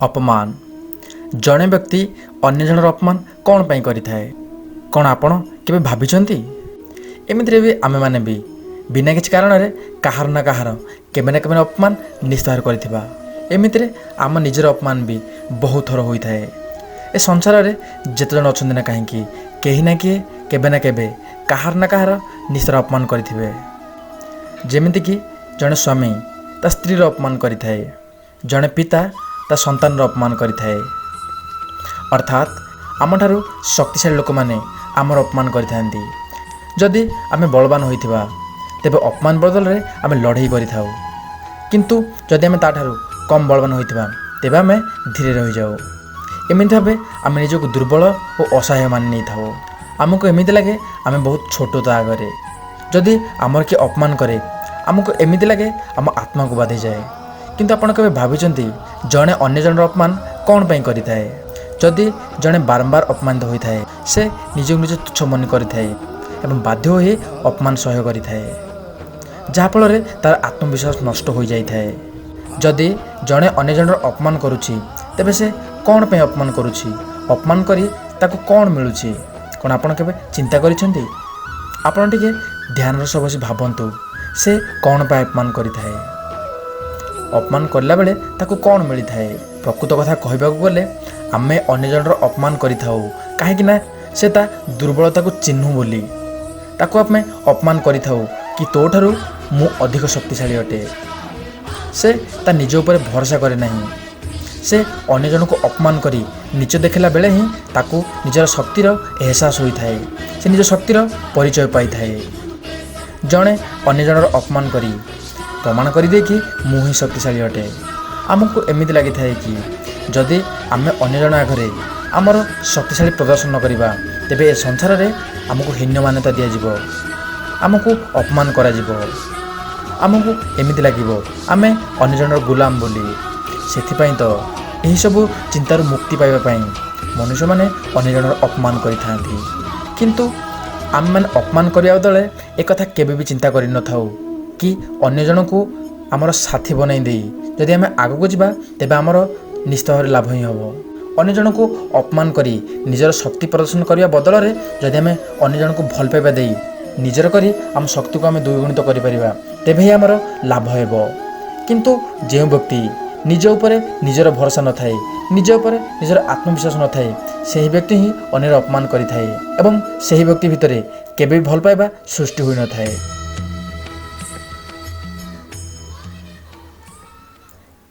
अपमान जड़े व्यक्ति अन्य जनर अपमान कौन पाई करिथाए कौन आपण केबे भाबिचंती एमितिरे भी आमे माने भी बिना किछि कारण रे काहार ना काहार केबे ना केबे अपमान निस्तार करिथिबा एमितिरे आम निजर अपमान भी बहुत थर होई थाए। ए संसार रे जेते जन अछंदी ना काहेकि केही ना किए केबे ना केबे काहार ना काहार निस्तार अपमान करिथिबे। जेमिति कि जने स्वामी ता स्त्री अपमान करिथाए, जने पिता ता संतान अपमान करिथाए। अर्थात आमठारु शक्तिशाली लोक माने आमर अपमान करिथांती। जदि आमे बलवान होइथिबा तेबे अपमान बदल रे आमे लड़ाई करिथाउ, किंतु जदि आमे ताठारु कम बलवान होइथिबा तेबे आमे धीरे रहि जाऊ। एमिति भाबे आमे निजको दुर्बल और असहाय मान नै थाउ। आमको एमिति लागे आमे बहुत छोट ता आगरे। जदि आमर के अपमान करे आमको एमिति लागे आम आत्मा को बाधि जाए। किंतु आपण केबे भाबिचंती जणे अन्य जनर अपमान कौन पाई करिथाए? जदि जणे बारंबार अपमानित होइथाए से निज निज तुच्छ मन करिथाए एवं बाध्य होई अपमान सहय करिथाए, जहा फल रे तार आत्मविश्वास नष्ट हो जाइथाए। जदि जणे अन्य जनर अपमान करूछि तेबे से कौन पे अपमान करूछि? अपमान करी ताको कौन मिलुछि? कोन आपण केबे चिंता करिसेंती? आपण टिके ध्यान रस बसी भाबंतु से कौन पे अपमान करिथाए, अपमान करला बेले ताको कौन मिली थाए। प्रकृत कथा कहबाकू गले आमे अन्य जनर अपमान करिथाउ काहेकि ना से ता दुर्बलता को चिन्हु बोली ताको आमे अपमान करिथाउ कि तो ठारू मु अधिक शक्तिशाली अटे। से ता निज ऊपर भरोसा करे नहीं। से अन्य जन को अपमान करी नीच देखला बेले ही ताको निजर शक्तिर एहसास होई थाए। से निज शक्तिर परिचय पाई थाए। जणे अन्य जनर अपमान करी प्रमाण कर दे कि मु ही शक्तिशाली अटे। आमको एमिति लगी थाए कि जदि आमे अन्य जन आगरे आमर शक्तिशाली प्रदर्शन न करिबा तेबे ए संसार रे आमको हीन मान्यता दिया जिवो, आमको अपमान करा जिवो। आमको एमिति लागिवो आमे अन्य जनर गुलाम बोली। सेथिपई तो एही सब चिंतार मुक्ति पाइबा पई मनुष्य माने अन्य जनर अपमान करिथांती। किंतु आम माने अपमान करिया बदले एक कथा केबे भी चिंता करि न थाउ कि अन्य जन को आमर साथी बनाई दे जदि आमे आगको जिबा तेबे आमर निश्चित भाव लाभ ही हम। अन्य जन को अपमान करी निजर शक्ति प्रदर्शन करने बदल रे जदि आमे अन्य जन को भल पाइबा दे निजर करी आम शक्ति को आमे द्विगुणित करि परिबा तेबे ही आमर लाभ हेबो। किंतु जे व्यक्ति निज ऊपर निजर भरोसा न थाए, निज ऊपर निजर आत्मविश्वास न थाए, ସେହି व्यक्ति ही अन्यर अपमान करि थाए एवं ସେହି व्यक्ति भितरे केबे भल पाइबा सृष्टि होई न थाए।